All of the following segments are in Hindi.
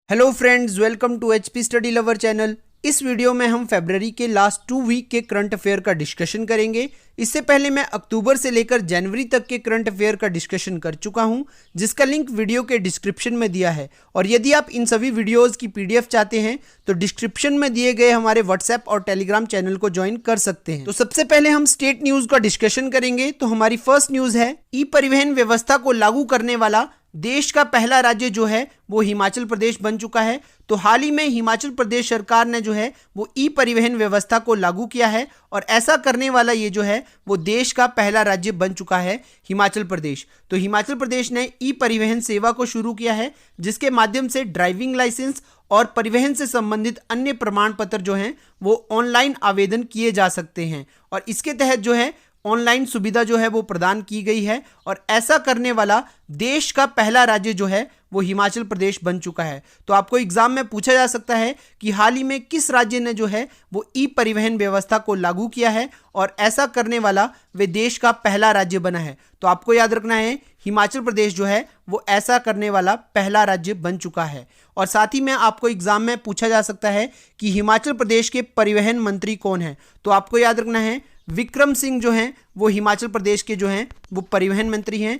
Hello friends, welcome to HP study lover channel. इस वीडियो में हम फरवरी के लास्ट 2 वीक के करंट अफेयर का डिस्कशन करेंगे। इससे पहले मैं अक्टूबर से लेकर जनवरी तक के करंट अफेयर का डिस्कशन कर चुका हूं, जिसका लिंक वीडियो के डिस्क्रिप्शन में दिया है। और यदि आप इन सभी वीडियोस की पीडीएफ चाहते हैं तो डिस्क्रिप्शन में दिए गए हमारे व्हाट्सएप और टेलीग्राम चैनल को ज्वाइन कर सकते हैं। तो सबसे पहले हम स्टेट न्यूज का डिस्कशन करेंगे। तो हमारी फर्स्ट न्यूज है, ई परिवहन व्यवस्था को लागू करने वाला देश का पहला राज्य जो है वो हिमाचल प्रदेश बन चुका है। तो हाल ही में हिमाचल प्रदेश सरकार ने जो है वो ई परिवहन व्यवस्था को लागू किया है और ऐसा करने वाला ये जो है वो देश का पहला राज्य बन चुका है हिमाचल प्रदेश। तो हिमाचल प्रदेश ने ई परिवहन सेवा को शुरू किया है, जिसके माध्यम से ड्राइविंग लाइसेंस और परिवहन से संबंधित अन्य प्रमाण पत्र जो हैं वो ऑनलाइन आवेदन किए जा सकते हैं। और इसके तहत जो है ऑनलाइन सुविधा जो है वो प्रदान की गई है और ऐसा करने वाला देश का पहला राज्य जो है वो हिमाचल प्रदेश बन चुका है। तो आपको एग्जाम में पूछा जा सकता है कि हाल ही में किस राज्य ने जो है वो ई परिवहन व्यवस्था को लागू किया है और ऐसा करने वाला वे देश का पहला राज्य बना है। तो आपको याद रखना है, हिमाचल प्रदेश जो है वो ऐसा करने वाला पहला राज्य बन चुका है। और साथ ही में आपको एग्जाम में पूछा जा सकता है कि हिमाचल प्रदेश के परिवहन मंत्री कौन है। तो आपको याद रखना है, विक्रम सिंह जो हैं वो हिमाचल प्रदेश के जो हैं वो परिवहन मंत्री हैं।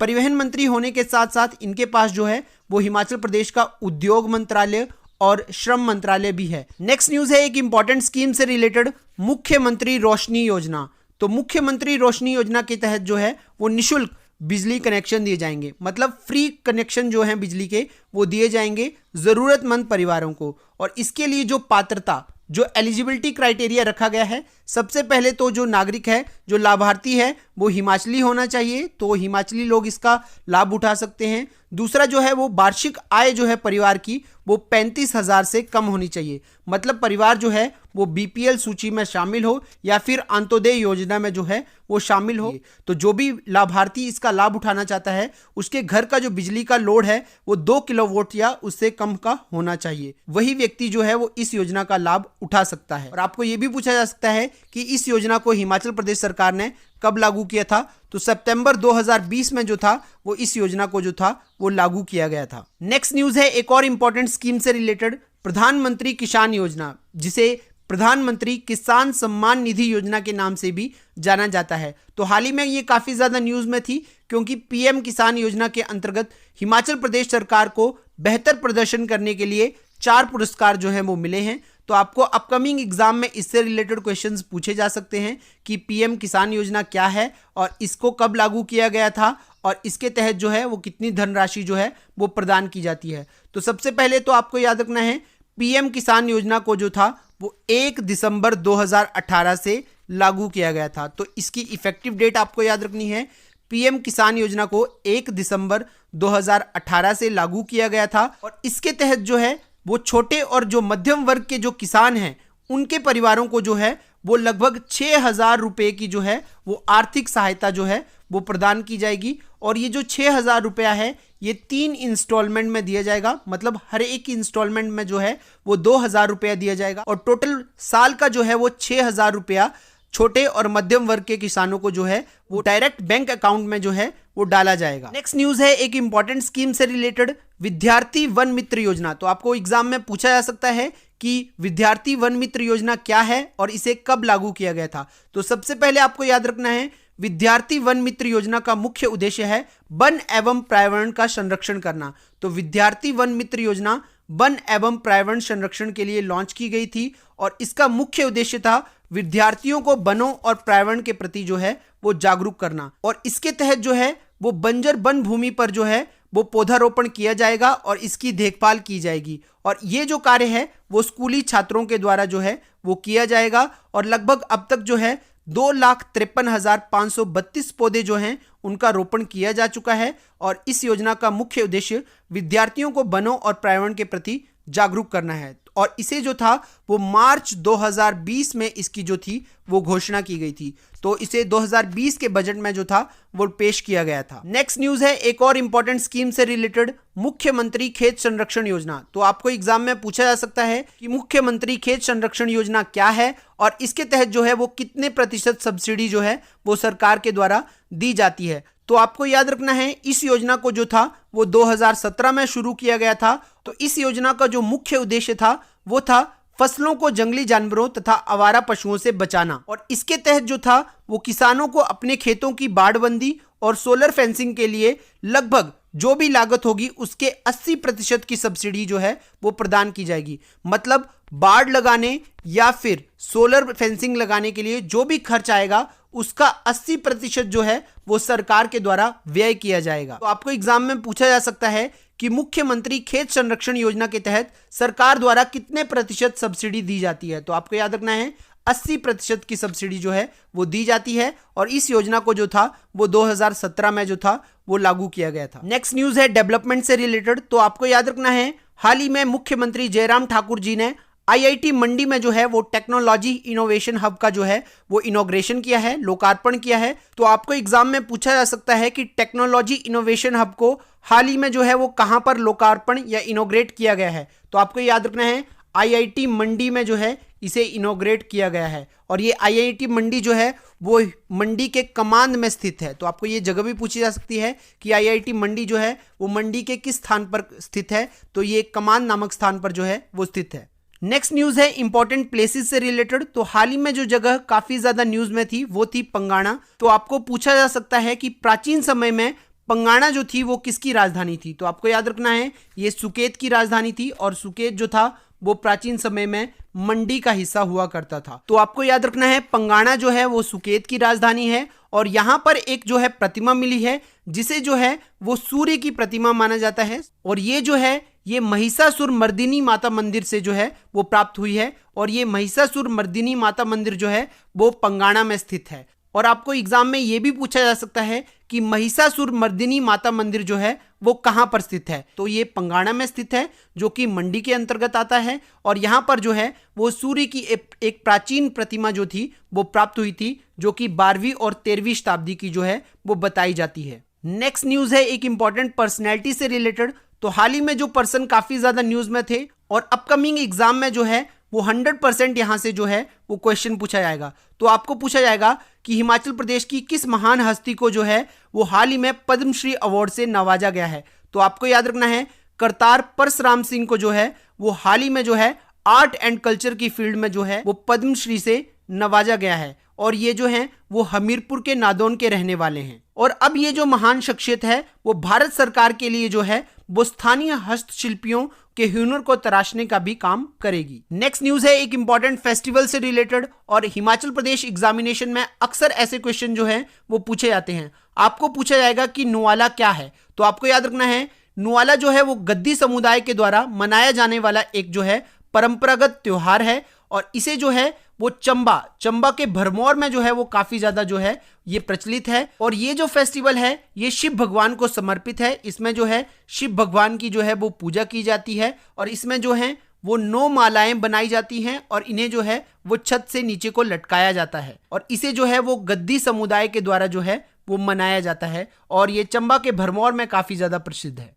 परिवहन मंत्री होने के साथ साथ इनके पास जो है वो हिमाचल प्रदेश का उद्योग मंत्रालय और श्रम मंत्रालय भी है। नेक्स्ट न्यूज है एक इंपॉर्टेंट स्कीम से रिलेटेड, मुख्यमंत्री रोशनी योजना। तो मुख्यमंत्री रोशनी योजना के तहत जो है वो निःशुल्क बिजली कनेक्शन दिए जाएंगे, मतलब फ्री कनेक्शन जो है बिजली के वो दिए जाएंगे जरूरतमंद परिवारों को। और इसके लिए जो पात्रता, जो एलिजिबिलिटी क्राइटेरिया रखा गया है, सबसे पहले तो जो नागरिक है, जो लाभार्थी है वो हिमाचली होना चाहिए, तो हिमाचली लोग इसका लाभ उठा सकते हैं। दूसरा जो है वो वार्षिक आय जो है परिवार की वो 35,000 से कम होनी चाहिए, मतलब परिवार जो है वो बीपीएल सूची में शामिल हो या फिर अंत्योदय योजना में जो है वो शामिल हो। तो जो भी लाभार्थी इसका लाभ उठाना चाहता है उसके घर का जो बिजली का लोड है वो 2 किलोवाट या उससे कम का होना चाहिए, वही व्यक्ति जो है वो इस योजना का लाभ उठा सकता है। और आपको ये भी पूछा जा सकता है कि इस योजना को हिमाचल प्रदेश सरकार ने कब लागू किया था। तो सितंबर 2020 में जो था वो इस योजना को जो था वो लागू किया गया था। नेक्स्ट न्यूज है एक और इंपॉर्टेंट स्कीम से रिलेटेड, प्रधानमंत्री किसान योजना, जिसे प्रधानमंत्री किसान सम्मान निधि योजना के नाम से भी जाना जाता है। तो हाल ही में ये काफी ज्यादा न्यूज में थी, क्योंकि पीएम किसान योजना के अंतर्गत हिमाचल प्रदेश सरकार को बेहतर प्रदर्शन करने के लिए 4 पुरस्कार जो है वो मिले हैं। तो आपको अपकमिंग एग्जाम में इससे रिलेटेड क्वेश्चंस पूछे जा सकते हैं कि पीएम किसान योजना क्या है और इसको कब लागू किया गया था और इसके तहत जो है वो कितनी धनराशि जो है वो प्रदान की जाती है। तो सबसे पहले तो आपको याद रखना है, पीएम किसान योजना को जो था वो 1 दिसंबर 2018 से लागू किया गया था। तो इसकी इफेक्टिव डेट आपको याद रखनी है, पीएम किसान योजना को 1 दिसंबर 2018 से लागू किया गया था। और इसके तहत जो है वो छोटे और जो मध्यम वर्ग के जो किसान हैं उनके परिवारों को जो है वो लगभग 6,000 रुपए की जो है वो आर्थिक सहायता जो है वो प्रदान की जाएगी। और ये जो 6,000 रुपया है ये 3 इंस्टॉलमेंट में दिया जाएगा, मतलब हर एक इंस्टॉलमेंट में जो है वो 2,000 रुपया दिया जाएगा और टोटल साल का जो है वो 6,000 रुपया छोटे और मध्यम वर्ग के किसानों को जो है वो डायरेक्ट बैंक अकाउंट में जो है वो डाला जाएगा। नेक्स्ट न्यूज है एक इंपॉर्टेंट स्कीम से रिलेटेड, विद्यार्थी वन मित्र योजना। तो आपको एग्जाम में पूछा जा सकता है कि विद्यार्थी वन मित्र योजना क्या है और इसे कब लागू किया गया था। तो सबसे पहले आपको याद रखना है, विद्यार्थी वन मित्र योजना का मुख्य उद्देश्य है वन एवं पर्यावरण का संरक्षण करना। तो विद्यार्थी वन मित्र योजना वन एवं पर्यावरण संरक्षण के लिए लॉन्च की गई थी और इसका मुख्य उद्देश्य था विद्यार्थियों को वनों और पर्यावरण के प्रति जो है वो जागरूक करना। और इसके तहत जो है वो बंजर वन भूमि पर जो है वो पौधारोपण किया जाएगा और इसकी देखभाल की जाएगी। और ये जो कार्य है वो स्कूली छात्रों के द्वारा जो है वो किया जाएगा। और लगभग अब तक जो है 2,53,532 पौधे जो हैं उनका रोपण किया जा चुका है। और इस योजना का मुख्य उद्देश्य विद्यार्थियों को वनों और पर्यावरण के प्रति जागरूक करना है। और इसे जो था वो मार्च 2020 में इसकी जो थी वो घोषणा की गई थी। तो इसे 2020 के बजट में जो था वो पेश किया गया था। नेक्स्ट न्यूज है एक और इंपॉर्टेंट स्कीम से रिलेटेड, मुख्यमंत्री खेत संरक्षण योजना। तो आपको एग्जाम में पूछा जा सकता है कि मुख्यमंत्री खेत संरक्षण योजना क्या है और इसके तहत जो है वो कितने प्रतिशत सब्सिडी जो है वो सरकार के द्वारा दी जाती है। तो आपको याद रखना है इस योजना को जो था वो 2017 में शुरू किया गया था। तो इस योजना का जो मुख्य उद्देश्य था वो था फसलों को जंगली जानवरों तथा आवारा पशुओं से बचाना, और इसके तहत जो था वो किसानों को अपने खेतों की बाड़बंदी और सोलर फेंसिंग के लिए लगभग जो भी लागत होगी उसके 80% की सब्सिडी जो है वो प्रदान की जाएगी। मतलब बाड़ लगाने या फिर सोलर फेंसिंग लगाने के लिए जो भी खर्च आएगा उसका 80% जो है वो सरकार के द्वारा व्यय किया जाएगा। तो आपको एग्जाम में पूछा जा सकता है कि मुख्यमंत्री खेत संरक्षण योजना के तहत सरकार द्वारा कितने प्रतिशत सब्सिडी दी जाती है। तो आपको याद रखना है 80% की सब्सिडी जो है वो दी जाती है, और इस योजना को जो था वो 2017 में जो था वो लागू किया गया था। नेक्स्ट न्यूज है डेवलपमेंट से रिलेटेड। तो आपको याद रखना है हाल ही में मुख्यमंत्री जयराम ठाकुर जी ने IIT मंडी में जो है वो टेक्नोलॉजी इनोवेशन हब का जो है वो इनॉग्रेशन किया है, लोकार्पण किया है। तो आपको एग्जाम में पूछा जा सकता है कि टेक्नोलॉजी इनोवेशन हब को हाल ही में जो है वो कहां पर लोकार्पण या इनॉग्रेट किया गया है। तो आपको याद रखना है IIT मंडी में जो है इसे इनॉग्रेट किया गया है, और ये IIT मंडी जो है वो मंडी के कमांद में स्थित है। तो आपको ये जगह भी पूछी जा सकती है कि IIT मंडी जो है वो मंडी के किस स्थान पर स्थित है। तो ये कमांद नामक स्थान पर जो है वो स्थित है। नेक्स्ट न्यूज है इंपॉर्टेंट प्लेसेस से रिलेटेड। तो हाल ही में जो जगह काफी ज्यादा न्यूज में थी वो थी पंगाणा। तो आपको पूछा जा सकता है कि प्राचीन समय में पंगाणा जो थी वो किसकी राजधानी थी। तो आपको याद रखना है ये सुकेत की राजधानी थी, और सुकेत जो था वो प्राचीन समय में मंडी का हिस्सा हुआ करता था। तो आपको याद रखना है पंगाणा जो है वो सुकेत की राजधानी है, और यहाँ पर एक जो है प्रतिमा मिली है जिसे जो है वो सूर्य की प्रतिमा माना जाता है, और ये जो है ये महिषासुर मर्दिनी माता मंदिर से जो है वो प्राप्त हुई है, और ये महिषासुर मर्दिनी माता मंदिर जो है वो पंगाणा में स्थित है। और आपको एग्जाम में ये भी पूछा जा सकता है कि महिषासुर मर्दिनी माता मंदिर जो है वो कहां पर स्थित है। तो ये पंगाणा में स्थित है जो कि मंडी के अंतर्गत आता है, और यहां पर जो है वो सूर्य की एक प्राचीन प्रतिमा जो थी वो प्राप्त हुई थी, जो कि 12वीं और 13वीं शताब्दी की जो है वो बताई जाती है। नेक्स्ट न्यूज है एक इंपॉर्टेंट पर्सनैलिटी से रिलेटेड। तो हाल ही में जो पर्सन काफी ज्यादा न्यूज में थे और अपकमिंग एग्जाम में जो है वो 100% यहां से जो है वो क्वेश्चन पूछा जाएगा। तो आपको पूछा जाएगा कि हिमाचल प्रदेश की किस महान हस्ती को जो है वो हाल ही में पद्मश्री अवार्ड से नवाजा गया है। तो आपको याद रखना है करतार परशुराम सिंह को जो है वो हाल ही में जो है आर्ट एंड कल्चर की फील्ड में जो है वो पद्मश्री से नवाजा गया है, और ये जो है वो हमीरपुर के नादौन के रहने वाले हैं। और अब ये जो महान शख्सियत है वो भारत सरकार के लिए जो है वो स्थानीय हस्तशिल्पियों के हुनर को तराशने का भी काम करेगी। नेक्स्ट न्यूज है एक इंपॉर्टेंट फेस्टिवल से रिलेटेड, और हिमाचल प्रदेश एग्जामिनेशन में अक्सर ऐसे क्वेश्चन जो है वो पूछे जाते हैं। आपको पूछा जाएगा कि नुआला क्या है। तो आपको याद रखना है नुआला जो है वो गद्दी समुदाय के द्वारा मनाया जाने वाला एक जो है परंपरागत त्योहार है, और इसे जो है वो चंबा के भरमौर में जो है वो काफी ज्यादा जो है ये प्रचलित है। और ये जो फेस्टिवल है ये शिव भगवान को समर्पित है। इसमें जो है शिव भगवान की जो है वो पूजा की जाती है, और इसमें जो है वो 9 मालाएं बनाई जाती हैं, और इन्हें जो है वो छत से नीचे को लटकाया जाता है, और इसे जो है वो गद्दी समुदाय के द्वारा जो है वो मनाया जाता है, और ये चंबा के भरमौर में काफी ज्यादा प्रसिद्ध है।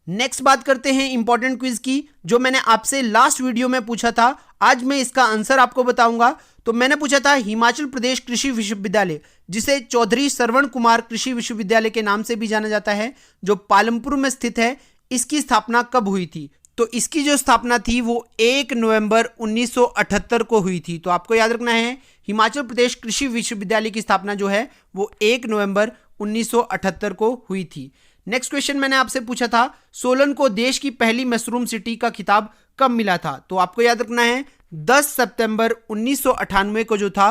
नेक्स्ट बात करते हैं इंपॉर्टेंट क्विज की, जो मैंने आपसे लास्ट वीडियो में पूछा था। आज मैं इसका आंसर आपको बताऊंगा। तो मैंने पूछा था हिमाचल प्रदेश कृषि विश्वविद्यालय, जिसे चौधरी श्रवण कुमार कृषि विश्वविद्यालय के नाम से भी जाना जाता है, जो पालमपुर में स्थित है, इसकी स्थापना कब हुई थी। तो इसकी जो स्थापना थी वो 1 नवंबर 1978 को हुई थी। तो आपको याद रखना है हिमाचल प्रदेश कृषि विश्वविद्यालय की स्थापना जो है वो 1 नवंबर 1978 को हुई थी। नेक्स्ट क्वेश्चन मैंने आपसे पूछा था सोलन को देश की पहली मशरूम सिटी का खिताब कब मिला था। तो आपको याद रखना है 10 सितंबर 1998 को जो था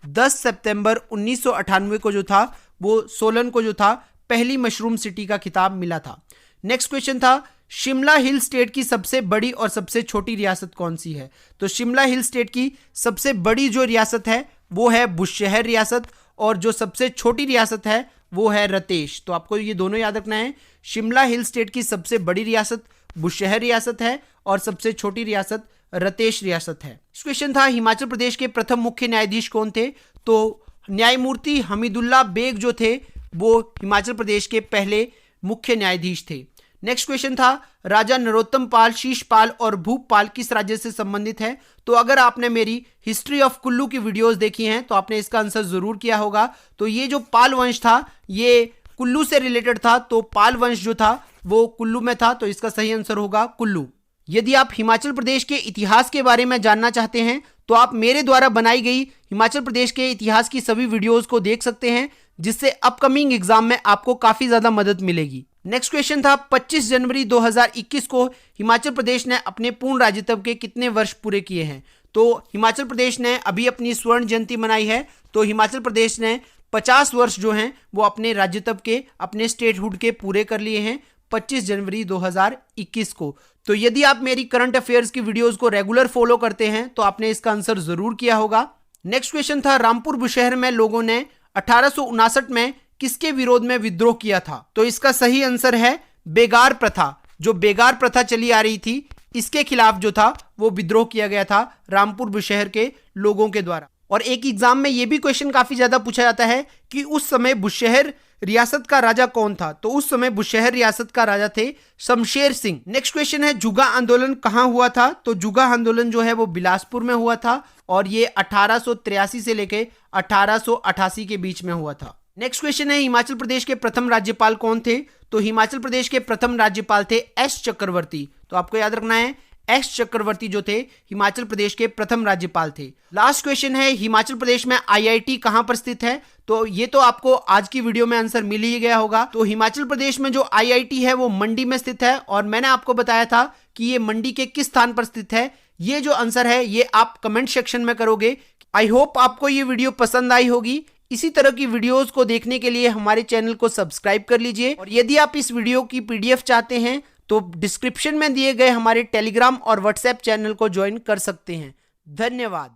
10 सितंबर 1998 को जो था वो सोलन को जो था पहली मशरूम सिटी का खिताब मिला था। नेक्स्ट क्वेश्चन था शिमला हिल स्टेट की सबसे बड़ी और सबसे छोटी रियासत कौन सी है। तो शिमला हिल स्टेट की सबसे बड़ी जो रियासत है वो है बुशहर रियासत, और जो सबसे छोटी रियासत है वो है रतेश। तो आपको ये दोनों याद रखना है, शिमला हिल स्टेट की सबसे बड़ी रियासत बुशहर रियासत है और सबसे छोटी रियासत रतेश रियासत है। क्वेश्चन था हिमाचल प्रदेश के प्रथम मुख्य न्यायाधीश कौन थे। तो न्यायमूर्ति हमीदुल्ला बेग जो थे वो हिमाचल प्रदेश के पहले मुख्य न्यायाधीश थे। नेक्स्ट क्वेश्चन था राजा नरोत्तम पाल, शीशपाल और भूपाल किस राज्य से संबंधित है? तो अगर आपने मेरी हिस्ट्री ऑफ कुल्लू की वीडियोस देखी हैं तो आपने इसका आंसर जरूर किया होगा। तो ये जो पाल वंश था ये कुल्लू से रिलेटेड था, तो पाल वंश जो था वो कुल्लू में था, तो इसका सही आंसर होगा कुल्लू। यदि आप हिमाचल प्रदेश के इतिहास के बारे में जानना चाहते हैं तो आप मेरे द्वारा बनाई गई हिमाचल प्रदेश के इतिहास की सभी वीडियोस को देख सकते हैं, जिससे अपकमिंग एग्जाम में आपको काफी ज्यादा मदद मिलेगी। नेक्स्ट क्वेश्चन था 25 जनवरी 2021 को हिमाचल प्रदेश ने अपने पूर्ण राज्यत्व के कितने वर्ष पूरे किए हैं? तो हिमाचल प्रदेश ने अभी अपनी स्वर्ण जयंती मनाई है, तो हिमाचल प्रदेश ने 50 वर्ष जो हैं वो अपने राज्यत्व के, अपने स्टेटहुड के पूरे कर लिए हैं 25 जनवरी 2021 को। तो यदि आप मेरी करंट अफेयर्स की वीडियोस को रेगुलर फॉलो करते हैं तो आपने इसका आंसर जरूर किया होगा। नेक्स्ट क्वेश्चन था रामपुर बुशहर में लोगों ने 1859 में किसके विरोध में विद्रोह किया था? तो इसका सही आंसर है बेगार प्रथा। जो बेगार प्रथा चली आ रही थी इसके खिलाफ जो था वो विद्रोह किया गया था रामपुर बुशहर के लोगों के द्वारा। और एक एग्जाम में ये भी क्वेश्चन काफी ज्यादा पूछा जाता है कि उस समय बुशहर रियासत का राजा कौन था? तो उस समय बुशहर रियासत का राजा थे शमशेर सिंह। नेक्स्ट क्वेश्चन है जुगा आंदोलन कहां हुआ था? तो जुगा आंदोलन जो है वो बिलासपुर में हुआ था और ये 1883 से लेके 1888 के बीच में हुआ था। नेक्स्ट क्वेश्चन है हिमाचल प्रदेश के प्रथम राज्यपाल कौन थे? तो हिमाचल प्रदेश के प्रथम राज्यपाल थे एस चक्रवर्ती। तो आपको याद रखना है एस चक्रवर्ती जो थे हिमाचल प्रदेश के प्रथम राज्यपाल थे। लास्ट क्वेश्चन है हिमाचल प्रदेश में आईआईटी कहां पर स्थित है? तो ये तो आपको आज की वीडियो में आंसर मिल ही गया होगा। तो हिमाचल प्रदेश में जो आईआईटी है वो मंडी में स्थित है और मैंने आपको बताया था कि ये मंडी के किस स्थान पर स्थित है। ये जो आंसर है ये आप कमेंट सेक्शन में करोगे। आई होप आपको ये वीडियो पसंद आई होगी। इसी तरह की वीडियोस को देखने के लिए हमारे चैनल को सब्सक्राइब कर लीजिए और यदि आप इस वीडियो की पीडीएफ चाहते हैं तो डिस्क्रिप्शन में दिए गए हमारे टेलीग्राम और व्हाट्सएप चैनल को ज्वाइन कर सकते हैं। धन्यवाद।